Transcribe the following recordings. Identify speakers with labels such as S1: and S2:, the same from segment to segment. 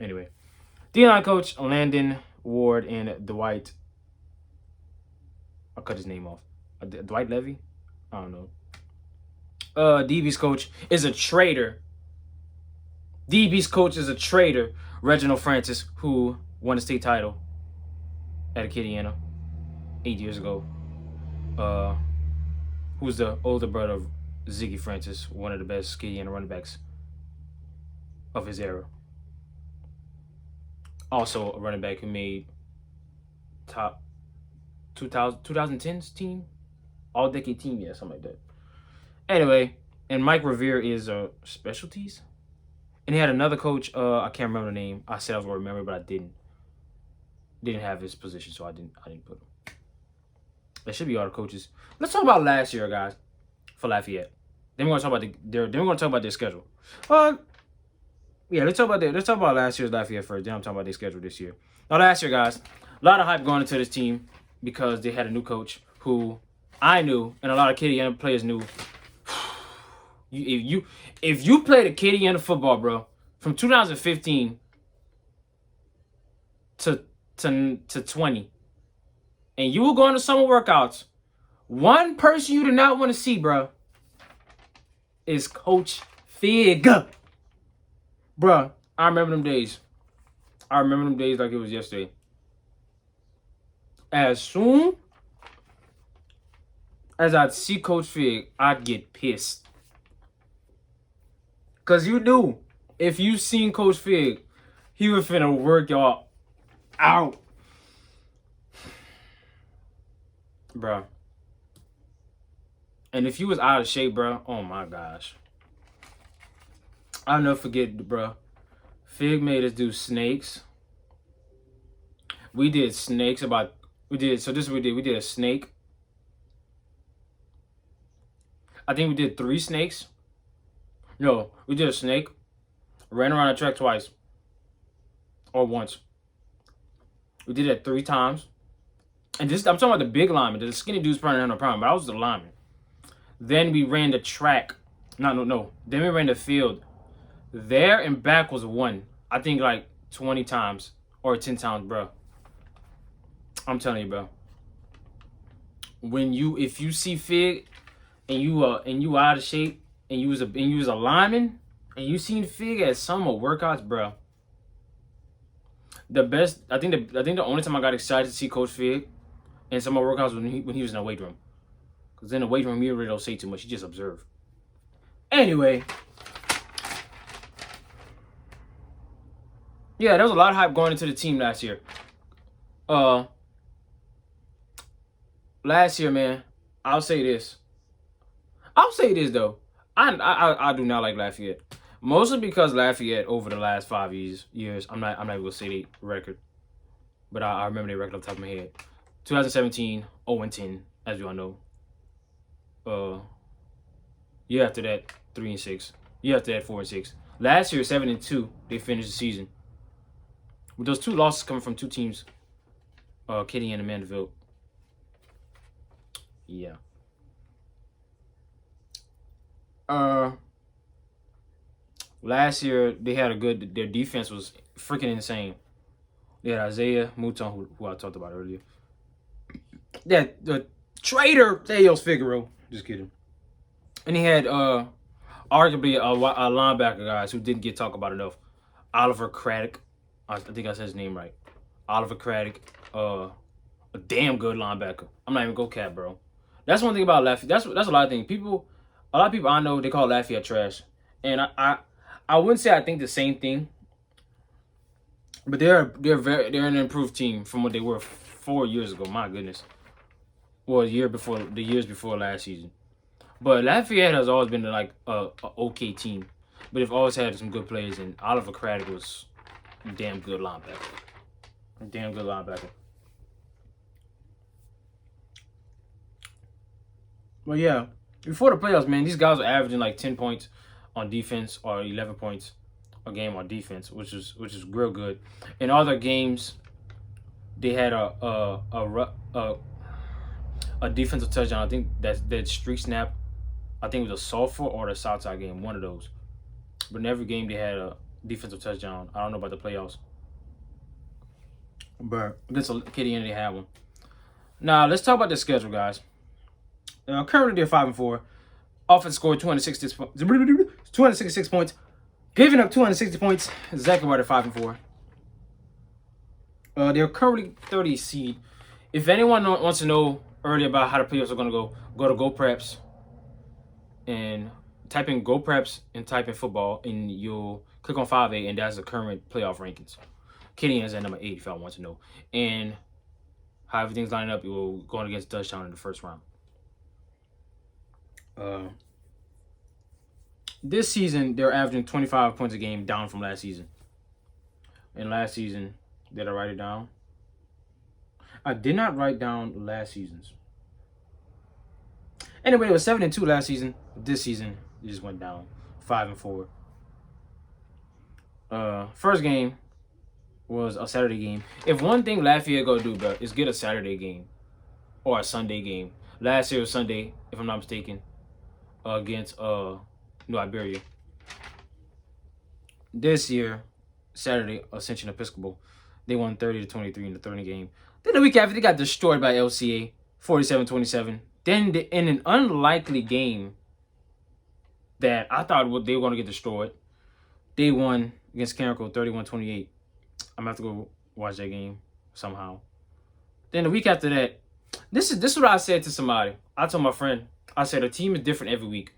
S1: Anyway, D-line coach Landon Ward and Dwight. I'll cut his name off. Dwight Levy? I don't know. DB's coach is a traitor. DB's coach is a traitor. Reginald Francis, who won the state title at Acadiana 8 years ago. Who's the older brother of Ziggy Francis, one of the best Acadiana running backs of his era. Also a running back who made top 2010's team, all-decade team, yeah, something like that. Anyway, and Mike Revere is specialties. And he had another coach, I can't remember the name. I said I was going to remember, but I didn't. Didn't have his position, so I didn't put him. That should be all the coaches. Let's talk about last year, guys, for Lafayette. Then we're going to talk about their schedule. Yeah, let's talk about last year's Lafayette first. Then I'm talking about their schedule this year. Now, last year, guys, a lot of hype going into this team because they had a new coach who I knew and a lot of Acadiana players knew. If you played Acadiana football, bro, from 2015 to 20, and you were going to summer workouts, one person you did not want to see, bro, is Coach Fig. Bro, I remember them days. I remember them days like it was yesterday. As soon as I'd see Coach Fig, I'd get pissed. Because you knew, if you seen Coach Fig, he was finna work y'all out. Bro. And if you was out of shape, bro, oh my gosh. I'll never forget, bro. Fig made us do snakes. We did snakes so this is what we did. We did a snake. I think we did 3 snakes. No, we did a snake. Ran around the track twice. Or once. We did that 3 times. And this, I'm talking about the big lineman. The skinny dude's probably not no problem, but I was the lineman. Then we ran the track. No. Then we ran the field. There and back was 1. I think like 20 times or 10 times, bro. I'm telling you, bro. If you see Fig and you out of shape and you was a lineman and you seen Fig at summer workouts, bro. The best, I think the only time I got excited to see Coach Fig in summer workouts when he was in the weight room. Because in the weight room, you really don't say too much. You just observe. Anyway. Yeah, there was a lot of hype going into the team last year. Last year, man, I'll say this though. I do not like Lafayette. Mostly because Lafayette over the last 5 years, I'm not even gonna say the record. But I remember the record off the top of my head. 2017, 0-10, as you all know. Year after that, 3-6. Year after that, 4-6. Last year, 7-2, they finished the season. With those 2 losses coming from 2 teams, Acadiana and Mandeville. Yeah. Last year they had their defense was freaking insane. They had Isaiah Mouton, who I talked about earlier. The traitor Theos Figaro. Just kidding. And he had arguably a linebacker, guys, who didn't get talked about enough. Oliver Craddock. I think I said his name right. Oliver Craddock. A damn good linebacker. I'm not even gonna cap, bro. That's one thing about Lafayette. That's a lot of things. A lot of people I know, they call Lafayette trash. And I wouldn't say I think the same thing. But they're an improved team from what they were 4 years ago. My goodness. Well, the years before last season. But Lafayette has always been like a okay team. But they've always had some good players, and Oliver Craddock was a damn good linebacker. Well, yeah, before the playoffs, man, these guys were averaging like 10 points on defense or 11 points a game on defense, which is real good. In all their games, they had a defensive touchdown. I think that streak snap, I think it was a sophomore or the Southside game, one of those. But in every game, they had defensive touchdown. I don't know about the playoffs, but against Acadiana they had one. Now let's talk about the schedule, guys. Currently they're 5-4. Offense scored 266 points, giving up 260 points. Exactly why they're 5-4. They're currently 30th seed. If anyone wants to know early about how the playoffs are going to go to GoPreps and type in GoPreps and type in football, and you'll click on 5A, and that's the current playoff rankings. Acadiana is at number 8 if y'all want to know. And how everything's lining up, you'll go against Dutchtown in the first round. This season, they're averaging 25 points a game, down from last season. And last season, did I write it down? I did not write down last season's. Anyway, it was 7-2 last season. This season, it just went down 5-4. First game was a Saturday game. If one thing Lafayette go do, bro, is get a Saturday game or a Sunday game. Last year was Sunday, if I'm not mistaken, against New Iberia. This year, Saturday, Ascension Episcopal, they won 30-23 in the third game. Then the week after, they got destroyed by LCA, 47-27. Then in an unlikely game that I thought they were going to get destroyed, they won against Carencro 31-28. I'm going to have to go watch that game somehow. Then the week after that, this is what I said to somebody. I told my friend, I said the team is different every week.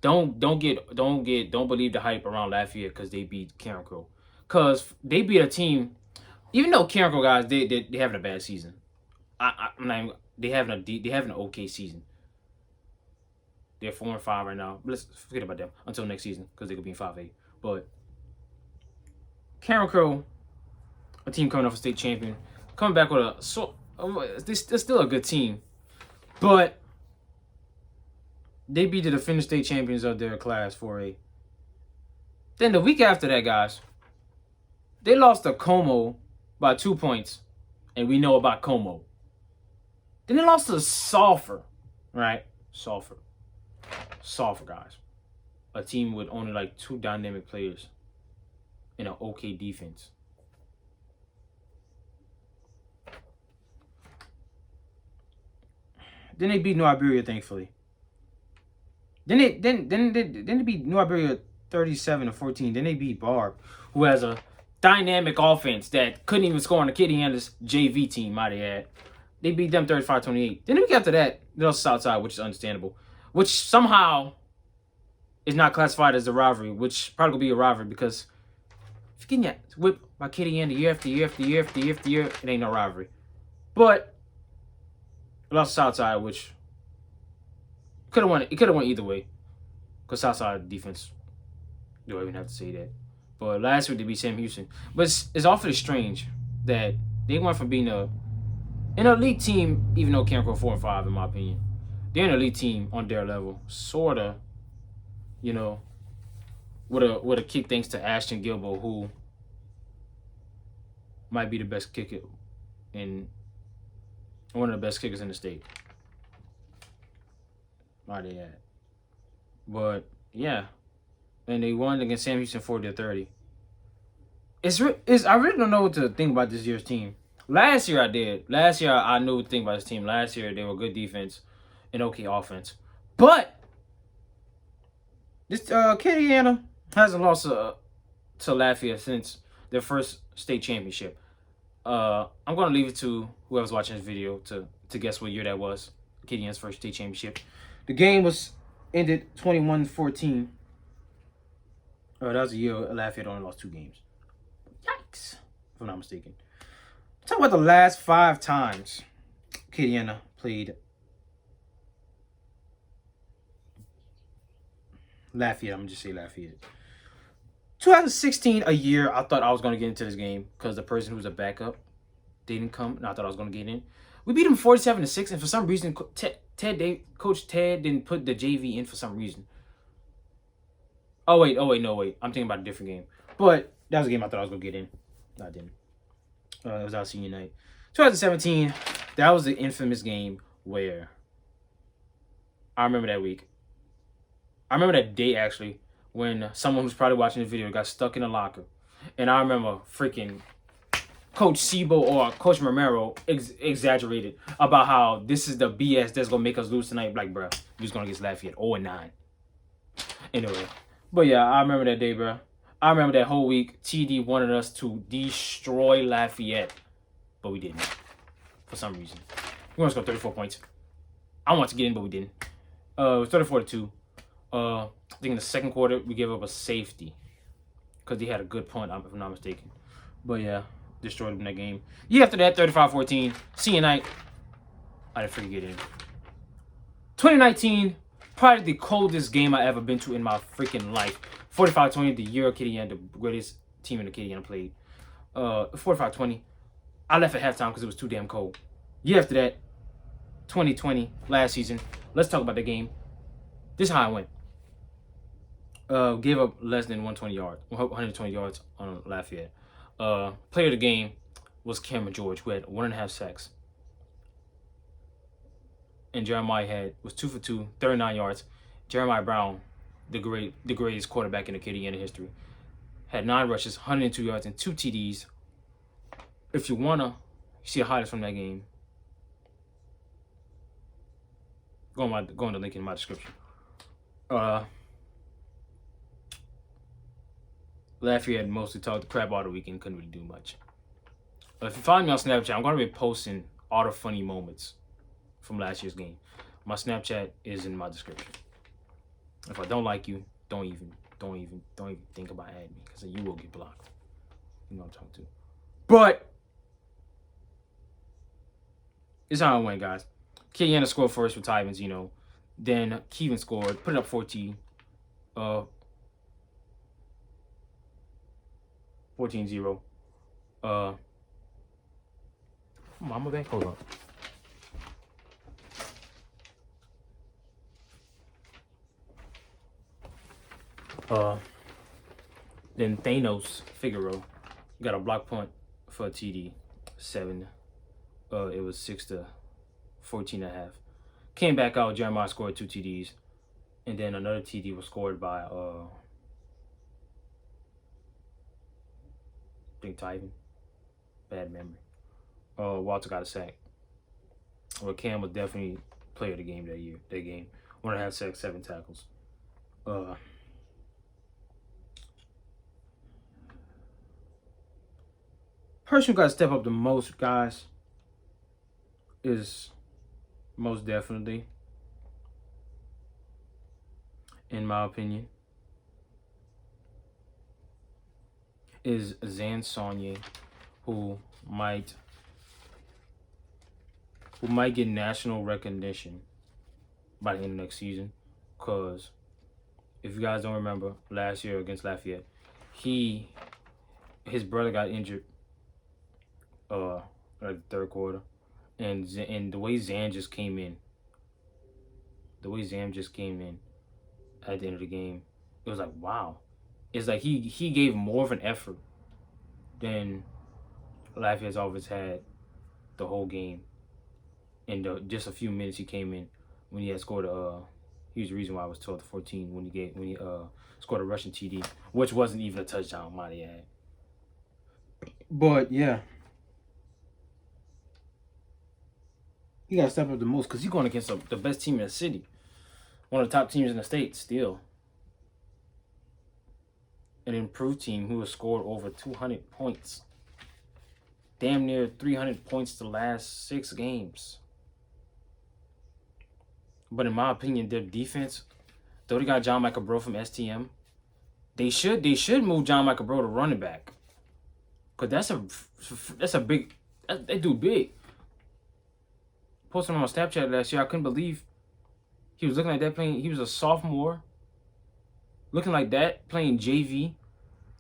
S1: Don't believe the hype around Lafayette because they beat Carencro. Because they beat a team, even though Carencro guys, they having a bad season. They having an okay season. They're 4-5 right now. Let's forget about them until next season because they could be in 5A. But Carencro, a team coming off a state champion, coming back with they're still a good team, but they beat the defending state champions of their class 4A. Then the week after that, guys, they lost to Como by 2 points, and we know about Como. Then they lost to Sulphur, right? Sulphur, guys. A team with only like 2 dynamic players and an okay defense. Then they beat New Iberia, thankfully. Then they beat New Iberia 37-14. Then they beat Barb, who has a dynamic offense that couldn't even score on Acadiana's JV team, might I add. They beat them 35-28. Then the week after that, they lost Southside, which is understandable. Which somehow is not classified as a rivalry, which probably will be a rivalry because if you're getting whipped by Acadiana year after year after year after year after year, it ain't no rivalry. But they lost Southside, which could have won. It could have won either way, because Southside defense. Do I even have to say that? But last week they beat Sam Houston. But it's awfully strange that they went from being an elite team, even though Carencro 4-5 in my opinion. They're an elite team on their level, sorta. You know, with a kick thanks to Ashton Gilbo, who might be the best kicker in one of the best kickers in the state. Might they add? But yeah, and they won against Sam Houston 40-30. I really don't know what to think about this year's team. Last year I did. Last year I knew what to think about this team. Last year they were good defense and okay offense. But this Acadiana hasn't lost to Lafayette since their first state championship. I'm gonna leave it to whoever's watching this video to guess what year that was. Acadiana's first state championship. The game was ended 21-14. That was a year Lafayette only lost 2 games. Yikes, if I'm not mistaken. Talk about the last 5 times Acadiana played Lafayette. I'm gonna just say Lafayette. 2016, a year I thought I was gonna get into this game because the person who was a backup didn't come, and I thought I was gonna get in. We beat him 47-6, and for some reason, Coach Ted didn't put the JV in for some reason. Oh wait, I'm thinking about a different game. But that was a game I thought I was gonna get in. No, I didn't. It was our senior night. 2017, that was the infamous game where I remember that week. I remember that day actually when someone who's probably watching the video got stuck in a locker. And I remember freaking Coach Sibo or Coach Romero exaggerated about how this is the BS that's gonna make us lose tonight. Like, bro, we was gonna get Lafayette 0-9. Anyway, but yeah, I remember that day, bro. I remember that whole week. TD wanted us to destroy Lafayette, but we didn't for some reason. We want to score 34 points. I want to get in, but we didn't. It was 34-2. I think in the second quarter we gave up a safety because they had a good punt, if I'm not mistaken. But yeah, destroyed them in that game. Yeah, after that, 35-14. Senior night, I didn't freaking get in. 2019, probably the coldest game I ever been to in my freaking life. 45-20, the year Acadiana, the greatest team in Acadiana played. 45-20. I left at halftime because it was too damn cold. Year after that, 2020, last season. Let's talk about the game. This is how I went. Gave up less than 120 yards on Lafayette. Player of the game was Cameron George, who had 1.5 sacks. And Jeremiah was 2 for 2, 39 yards. Jeremiah Brown, the greatest quarterback in Acadiana history, had 9 rushes, 102 yards, and 2 TDs. If you wanna see the highlights from that game, go on the link in my description. Lafayette mostly talked crap all the weekend, couldn't really do much. If you find me on Snapchat, I'm gonna be posting all the funny moments from last year's game. My Snapchat is in my description. If I don't like you, don't even think about adding me, because you will get blocked. You know what I'm talking to. But this is how it went, guys. Acadiana scored first with Tyvins, you know. Then Kevin scored, put it up 14. 14-0. Mama back, hold on. Then Thanos Figaro got a block punt for a TD, 7. It was 6-14.5. Came back out. Jeremiah scored 2 TDs, and then another TD was scored by I think Tyven. Bad memory. Walter got a sack. Well, Cam was definitely player of the game that year. That game, 1.5 sacks, 7 tackles. Person who got to step up the most, guys, is most definitely, in my opinion, is Zan Saunier, who might get national recognition by the end of next season. Because if you guys don't remember, last year against Lafayette, his brother got injured like the third quarter, and the way Zan just came in, at the end of the game, it was like, wow. It's like he gave more of an effort than Lafayette's offense had the whole game. In just a few minutes he came in when he had scored he was the reason why I was 12-14 when he scored a rushing TD, which wasn't even a touchdown, might add. But yeah, you gotta step up the most because you're going against the best team in the city, one of the top teams in the state still. An improved team who has scored over 200 points. Damn near 300 points the last 6 games. But in my opinion, their defense, though they got John Michael Bro from STM, they should move John Michael Bro to running back. Because that's a big, they do big. Posted him on Snapchat last year, I couldn't believe he was looking like that playing. He was a sophomore, looking like that, playing JV.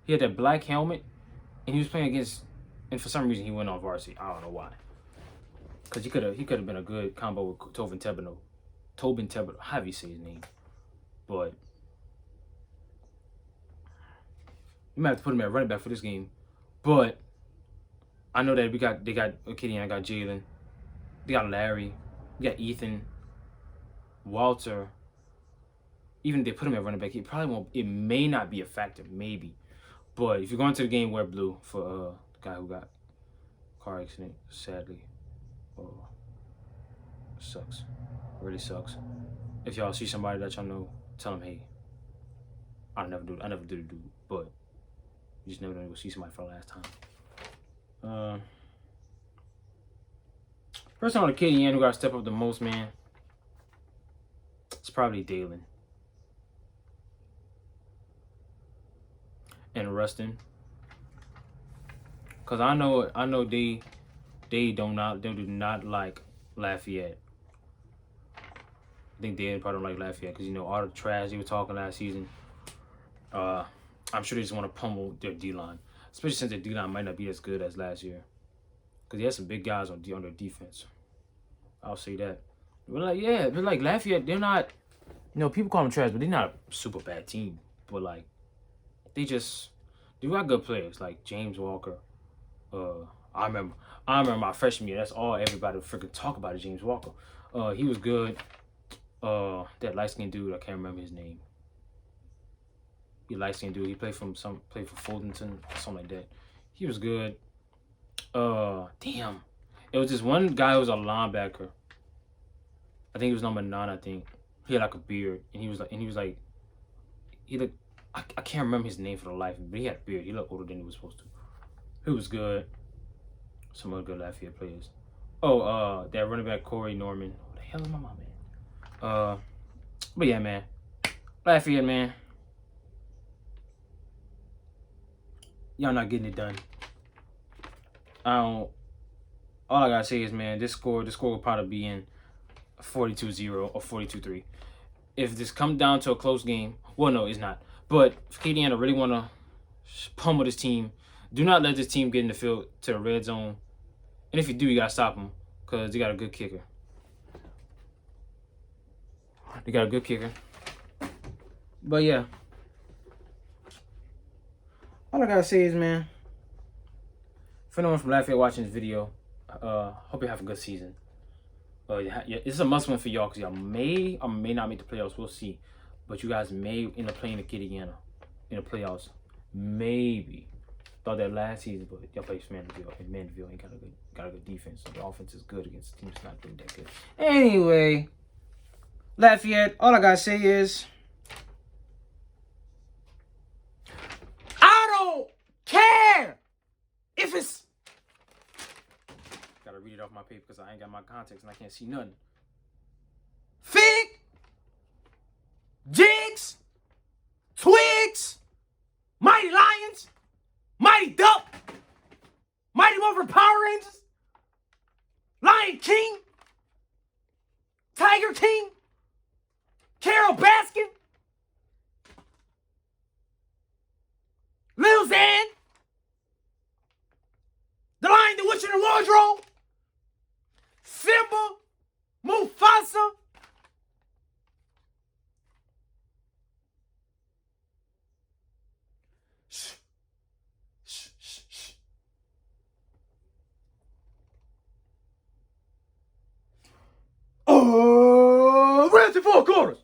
S1: He had that black helmet, and he was playing against, and for some reason he went on varsity. I don't know why. Because he could have been a good combo with Tobin Thibodeau. How do you say his name? But you might have to put him at running back for this game. But I know that they got Acadiana, got Jalen, they got Larry, we got Ethan, Walter. even if they put him at running back, he probably won't. It may not be a factor, maybe. But if you're going to the game, wear blue for the guy who got car accident. Sadly, sucks. Really sucks. If y'all see somebody that y'all know, tell them, hey, I never do the dude, but you just never know you'll see somebody for the last time. Person on Acadiana who got to step up the most, man, it's probably Dalen and Rustin, cause I know they do not like Lafayette. I think they probably don't like Lafayette because all the trash they were talking last season. I'm sure they just want to pummel their D-line, especially since their D-line might not be as good as last year. Because they had some big guys on their defense. I'll say that. But like Lafayette, they're not, people call them trash, but they're not a super bad team. But like, they got good players like James Walker. I remember my freshman year. That's all everybody would freaking talk about is James Walker. He was good. That light skinned dude, I can't remember his name. He light skinned dude. He played for Fultonton, something like that. He was good. Damn. It was this one guy who was a linebacker. I think he was number 9, I think. He had like a beard. And he looked, I can't remember his name for the life of me, but he had a beard. He looked older than he was supposed to. He was good. Some other good Lafayette players. That running back Corey Norman. What the hell is my mom, man? But yeah, man. Lafayette, man. Y'all not getting it done. All I gotta say is, man, this score will probably be in 42-0 or 42-3. If this comes down to a close game, well, no, it's not. But if Acadiana really want to pummel this team, do not let this team get in the field to the red zone. And if you do, you gotta stop them because they got a good kicker. But yeah, all I gotta say is, man, for anyone from Lafayette watching this video, hope you have a good season. It's a must win for y'all because y'all may or may not make the playoffs. We'll see. But you guys may end up playing Acadiana in the playoffs. Maybe. Thought that last season, but y'all play Mandeville. And Mandeville ain't got a good defense. So the offense is good against teams not doing that good. Anyway, Lafayette, all I gotta say is, I don't care if it's. Gotta read it off my paper because I ain't got my context and I can't see nothing. Fig, Jigs, Twigs, Mighty Lions, Mighty Duck, Mighty Morphin Power Rangers, Lion King, Tiger King, Carol Baskin, Lil Xan, The Lion, the Witch, and the Wardrobe, Simba, Mufasa, Reds and 4 quarters.